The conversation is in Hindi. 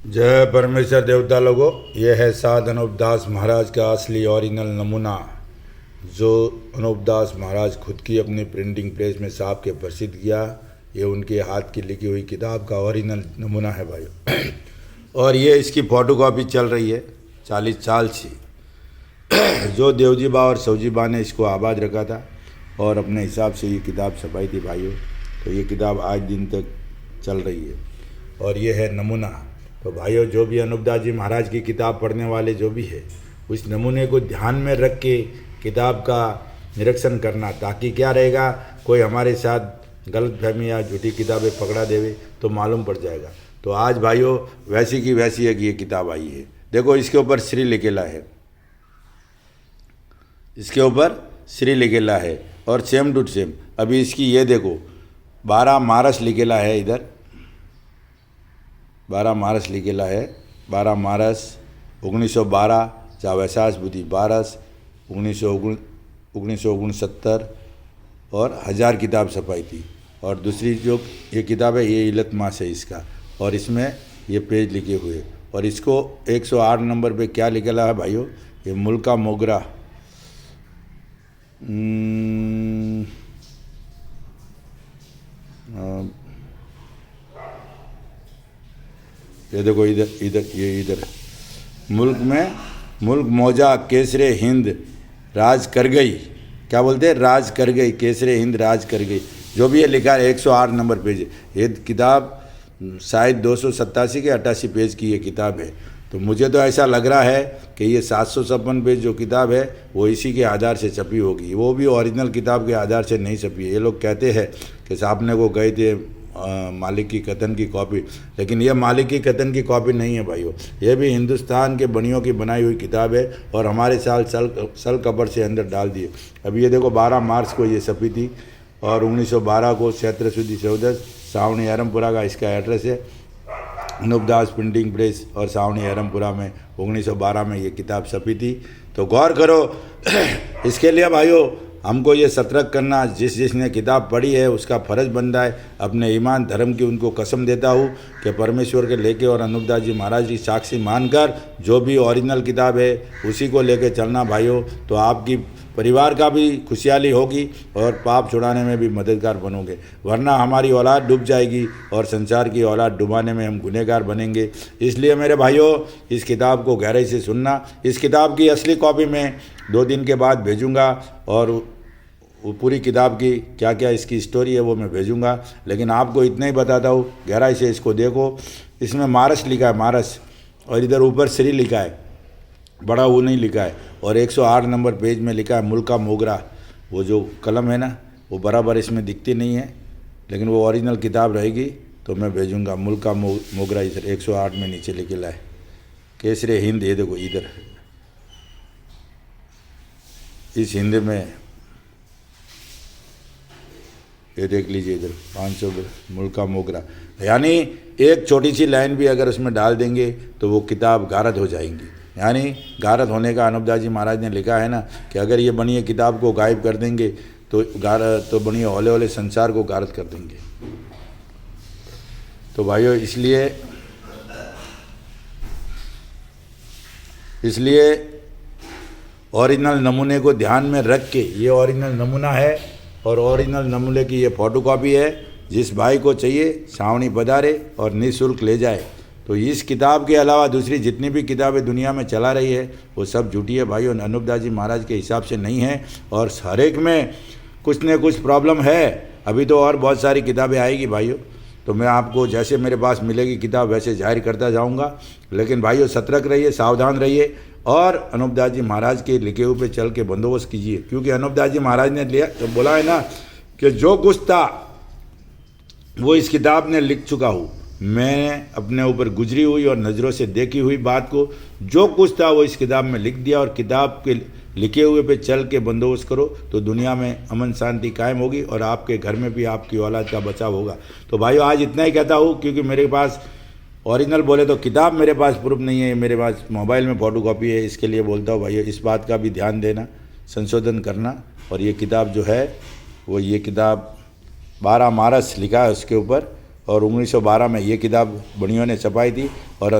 जय परमेश्वर देवता लोगों, यह है साध अनूपदास महाराज का असली ओरिजिनल नमूना, जो अनूपदास महाराज खुद की अपनी प्रिंटिंग प्रेस में छाप के प्रसिद्ध किया। ये उनके हाथ की लिखी हुई किताब का ओरिजिनल नमूना है भाइयों। और ये इसकी फ़ोटोकॉपी चल रही है 40 साल से। जो देवजी बा और सौजी बा ने इसको आबाद रखा था और अपने हिसाब से ये किताब छपाई थी भाइयों। तो ये किताब आज दिन तक चल रही है और ये है नमूना। तो भाइयों, जो भी अनूपदास जी महाराज की किताब पढ़ने वाले जो भी है, उस नमूने को ध्यान में रख के किताब का निरीक्षण करना, ताकि क्या रहेगा, कोई हमारे साथ गलतफहमी या झूठी किताबें पकड़ा देवे तो मालूम पड़ जाएगा। तो आज भाइयों वैसी की वैसी एक ये किताब आई है। देखो, इसके ऊपर श्री लिखेला है, इसके ऊपर श्री लिखेला है और सेम टू सेम। अभी इसकी ये देखो 12 मार्च लिखेला है, इधर 12 मार्च लिखेला है। 12 मार्च 1912 जा वैसाख बुद्धि 12 1969 और 1000 किताब छपाई थी। और दूसरी जो ये किताब है, ये इलत मास है इसका, और इसमें ये पेज लिखे हुए। और इसको 108 नंबर पे क्या लिखेला है भाइयों, ये मुल्का मोगरा। ये देखो इधर इधर ये इधर मुल्क मौजा केसरे हिंद राज कर गई। क्या बोलते हैं, राज कर गई, केसरे हिंद राज कर गई। जो भी ये लिखा है 108 नंबर पेज। ये किताब शायद 287 के 88 पेज की ये किताब है। तो मुझे तो ऐसा लग रहा है कि ये 756 पेज जो किताब है वो इसी के आधार से छपी होगी। वो भी ओरिजिनल किताब के आधार से नहीं छपी है। ये लोग कहते हैं कि साहब को गए थे मालिक की कतन की कॉपी, लेकिन ये मालिक की कतन की कॉपी नहीं है भाइयों। ये भी हिंदुस्तान के बनियों की बनाई हुई किताब है और हमारे सल कबर से अंदर डाल दिए। अभी ये देखो 12 मार्च को ये छपी थी और 1912 को क्षेत्र शुद्धि चौदस सावनी हरमपुरा का इसका एड्रेस है। अनूपदास प्रिंटिंग प्रेस और सावनी हरमपुरा में 1912 में ये किताब छपी थी। तो गौर करो। इसके लिए भाइयों हमको ये सतर्क करना, जिसने किताब पढ़ी है उसका फ़र्ज़ बनता है। अपने ईमान धर्म की उनको कसम देता हूँ कि परमेश्वर के लेके और अनूपदास जी महाराज की साक्षी मानकर जो भी ओरिजिनल किताब है उसी को लेके चलना भाइयों। तो आपकी परिवार का भी खुशहाली होगी और पाप छुड़ाने में भी मददगार बनोगे। वरना हमारी औलाद डूब जाएगी और संसार की औलाद डुबाने में हम गुनहगार बनेंगे। इसलिए मेरे भाइयों, इस किताब को गहराई से सुनना। इस किताब की असली कॉपी मैं 2 दिन के बाद भेजूँगा और वो पूरी किताब की क्या क्या इसकी स्टोरी है वो मैं भेजूँगा। लेकिन आपको इतना ही बताता हूँ, गहराई से इसको देखो। इसमें मारस लिखा है, मारस, और इधर ऊपर श्री लिखा है, बड़ा वो नहीं लिखा है। और 108 नंबर पेज में लिखा है मुल्का मोगरा। वो जो कलम है ना, वो बराबर इसमें दिखती नहीं है, लेकिन वो ओरिजिनल किताब रहेगी तो मैं भेजूँगा। मुल्का मोगरा इधर 108 में नीचे लिखेला है। केसरे हिंद, ये देखो इधर इस हिंद में ये देख लीजिए, इधर 500 मुल्का मोगरा। यानी एक छोटी सी लाइन भी अगर उसमें डाल देंगे तो वो किताब गारत हो जाएंगी। यानी गारत होने का अनूपदास जी महाराज ने लिखा है ना कि अगर ये बनिए किताब को गायब कर देंगे तो बनिए हौले हौले संसार को गारत कर देंगे। तो भाइयों इसलिए ओरिजिनल नमूने को ध्यान में रख के, ये ओरिजिनल नमूना है और ओरिजिनल नमूने की ये फ़ोटोकॉपी है। जिस भाई को चाहिए सावनी पधारे और निःशुल्क ले जाए। तो इस किताब के अलावा दूसरी जितनी भी किताबें दुनिया में चला रही है वो सब झूठी है भाइयों, अनूपदास जी महाराज के हिसाब से नहीं है। और हर एक में कुछ न कुछ प्रॉब्लम है। अभी तो और बहुत सारी किताबें आएगी भाइयों, तो मैं आपको जैसे मेरे पास मिलेगी किताब वैसे जाहिर करता जाऊँगा। लेकिन भाइयों सतर्क रहिए, सावधान रहिए और अनूपदास जी महाराज के लिखे हुए पे चल के बंदोबस्त कीजिए। क्योंकि अनूपदास जी महाराज ने लिया तो बोला है ना कि जो कुछ था वो इस किताब ने लिख चुका हूँ। मैं अपने ऊपर गुजरी हुई और नज़रों से देखी हुई बात को जो कुछ था वो इस किताब में लिख दिया। और किताब के लिखे हुए पे चल के बंदोबस्त करो तो दुनिया में अमन शांति कायम होगी और आपके घर में भी आपकी औलाद का बचाव होगा। तो भाइयों आज इतना ही कहता हूँ, क्योंकि मेरे पास ओरिजिनल बोले तो किताब मेरे पास प्रूफ नहीं है, मेरे पास मोबाइल में फ़ोटोकॉपी है। इसके लिए बोलता हूँ भाइयों, इस बात का भी ध्यान देना, संशोधन करना। और ये किताब जो है वो ये किताब 12 मार्च लिखा है उसके ऊपर और 1912 में ये किताब बनियों ने छपाई थी और